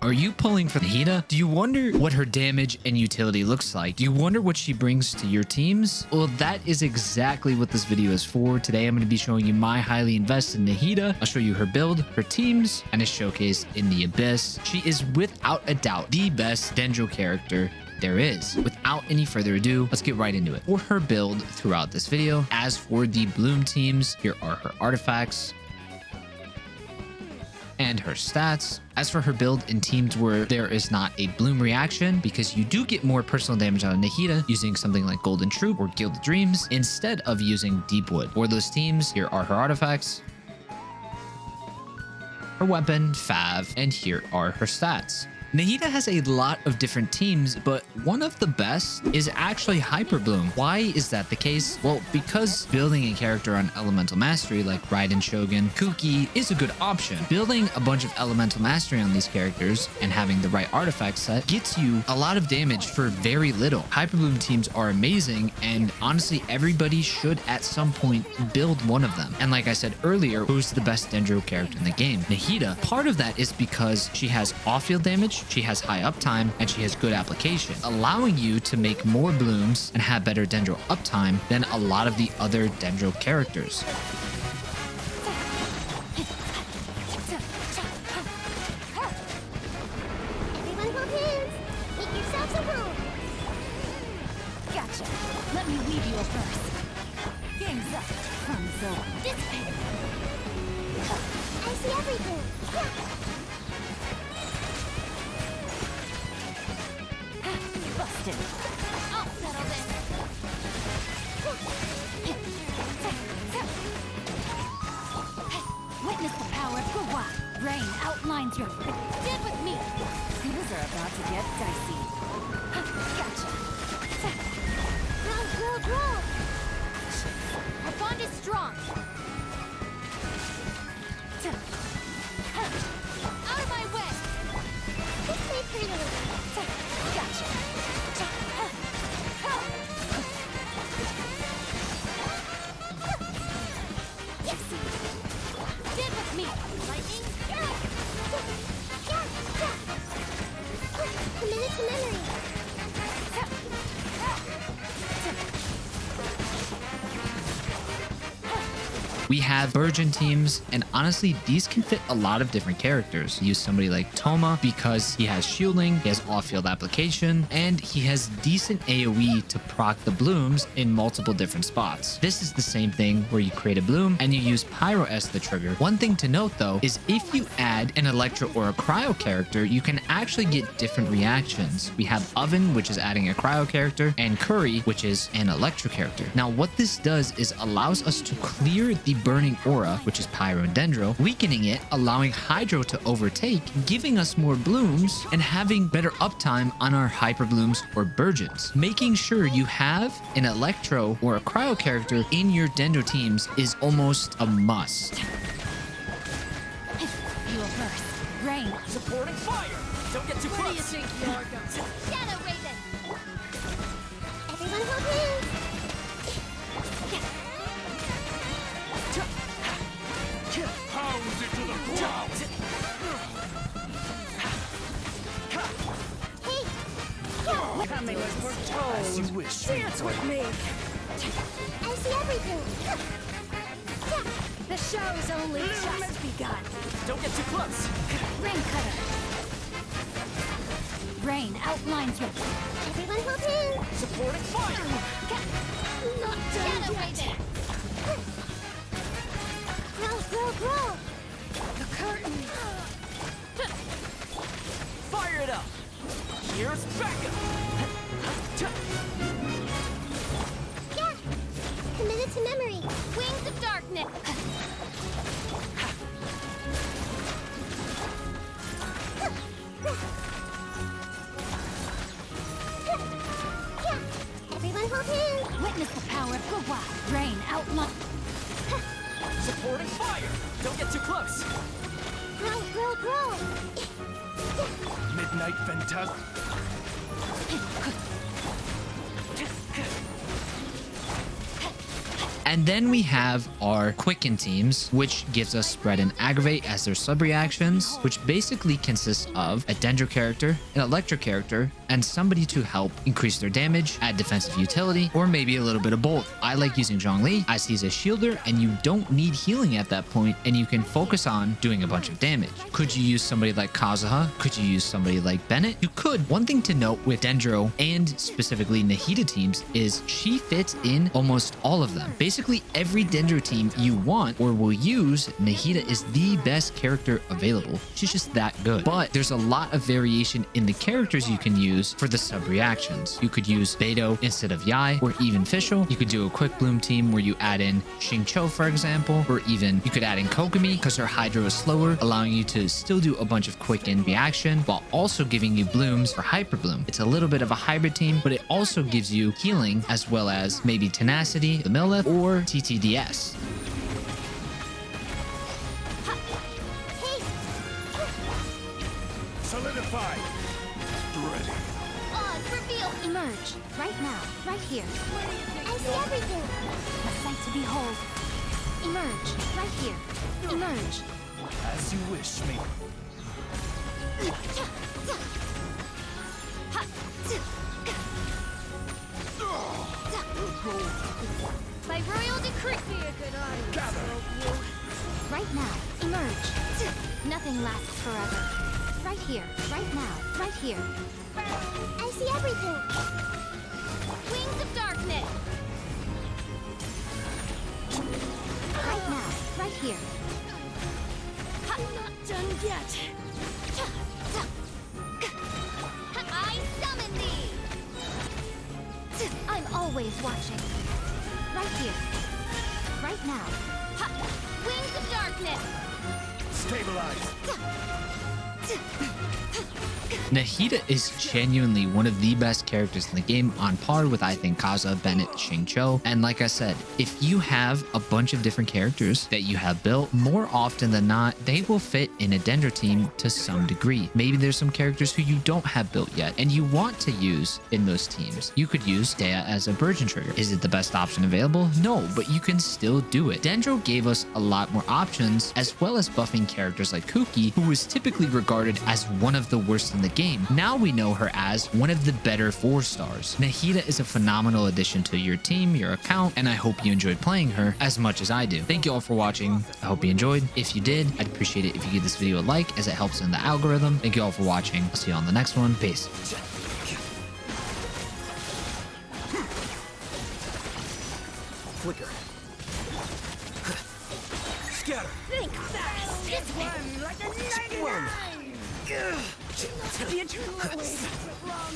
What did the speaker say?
Are you pulling for Nahida? Do you wonder what her damage and utility looks like? Do you wonder what she brings to your teams? Well, that is exactly what this video is for. Today, I'm going to be showing you my highly invested Nahida. I'll show you her build, her teams, and a showcase in the Abyss. She is without a doubt the best Dendro character there is. Without any further ado, let's get right into it. For her build throughout this video, as for the Bloom teams, here are her artifacts and her stats. As for her build in teams where there is not a Bloom reaction, because you do get more personal damage out of Nahida using something like Golden Troop or Gilded Dreams instead of using Deepwood. For those teams, here are her artifacts, her weapon, Fav, and here are her stats. Nahida has a lot of different teams, but one of the best is actually Hyperbloom. Why is that the case? Well, because building a character on Elemental Mastery like Raiden Shogun, Kuki is a good option. Building a bunch of Elemental Mastery on these characters and having the right artifact set gets you a lot of damage for very little. Hyperbloom teams are amazing, and honestly, everybody should at some point build one of them. And like I said earlier, who's the best Dendro character in the game? Nahida. Part of that is because she has off-field damage, she has high uptime, and she has good application, allowing you to make more blooms and have better Dendro uptime than a lot of the other Dendro characters. Everyone hold hands. Make yourselves a room. Gotcha. Let me weave you a verse. Game's up. Comes over. Dissipate. I see everything. Busted. I'll settle this. Witness the power of Kawa. Rain outlines your... Stand with me. Things are about to get dicey. Gotcha. Grow. Our bond is strong. Out of my way. This may hurt a little. Gotcha. Yes. Stand with me. Lightning. Committed to memory. We have Burgeon teams, and honestly, these can fit a lot of different characters. Use somebody like Toma because he has shielding, he has off-field application, and he has decent AoE to proc the blooms in multiple different spots. This is the same thing where you create a bloom and you use Pyro as the trigger. One thing to note though is if you add an Electro or a Cryo character, you can actually get different reactions. We have Oven, which is adding a Cryo character, and Curry, which is an Electro character. Now what this does is allows us to clear the Burning Aura, which is Pyro and Dendro, weakening it, allowing Hydro to overtake, giving us more blooms, and having better uptime on our Hyperblooms or Burgeons. Making sure you have an Electro or a Cryo character in your Dendro teams is almost a must. You burst. Rain. Supporting fire! Don't get too close! Where do you think you are going? Shadow Raven! Everyone hold hands! Pound it to the ground! Hey! Coming as we're told. As you wish. Dance with me. I see everything! The show's only just begun. Don't get too close! Rain cutter! Rain outlines your... Everyone hold hands! Supporting fire! Not done yet! Grow! The curtain. Fire it up! Here's backup! Yeah! Committed to memory! Wings of darkness! Everyone hold hands! Witness the power of Kawa! Rain outline... Supporting fire! Don't get too close! Grow! Midnight Phantasm. And then we have our Quicken teams, which gives us Spread and Aggravate as their sub-reactions, which basically consists of a Dendro character, an Electric character, and somebody to help increase their damage, add defensive utility, or maybe a little bit of both. I like using Zhongli as he's a shielder and you don't need healing at that point and you can focus on doing a bunch of damage. Could you use somebody like Kazuha? Could you use somebody like Bennett? You could. One thing to note with Dendro and specifically Nahida teams is she fits in almost all of them. Basically every Dendro team you want or will use, Nahida is the best character available. She's just that good. But there's a lot of variation in the characters you can use for the sub reactions. You could use Beidou instead of Yai or even Fischl. You could do a Quickbloom team where you add in Xingqiu, for example, or even you could add in Kokomi because her Hydro is slower, allowing you to still do a bunch of quicken reaction while also giving you blooms for Hyperbloom. It's a little bit of a hybrid team, but it also gives you healing as well as maybe Tenacity, the Millip, or TTDS. Solidify. Ready. Odds reveal. Emerge. Right now. Right here. I see everything. A sight to behold. Emerge. Right here. Emerge. As you wish, me. By royal decree. Be a good audience. Gather. Right now. Emerge. Nothing lasts forever. Right here. Right now. Right here. I see everything. Wings of darkness. Right now. Right here. Not done yet. I summon thee. I'm always watching. Right here. Right now. Wings of darkness. Stabilize. Nahida is genuinely one of the best characters in the game, on par with, I think, Kazuha, Bennett, Xingqiu. And like I said, if you have a bunch of different characters that you have built, more often than not, they will fit in a Dendro team to some degree. Maybe there's some characters who you don't have built yet and you want to use in those teams. You could use Dea as a Burgeon trigger. Is it the best option available? No, but you can still do it. Dendro gave us a lot more options, as well as buffing characters like Kuki, who was typically regarded as one of the worst in the game. Now we know her as one of the better 4-stars. Nahida is a phenomenal addition to your team, your account, and I hope you enjoyed playing her as much as I do. Thank you all for watching. I hope you enjoyed. If you did, I'd appreciate it if you give this video a like, as it helps in the algorithm. Thank you all for watching. I'll see you on the next one. Peace. Flicker. Scatter. Think fast. This one like a 99. The eternal wave. Long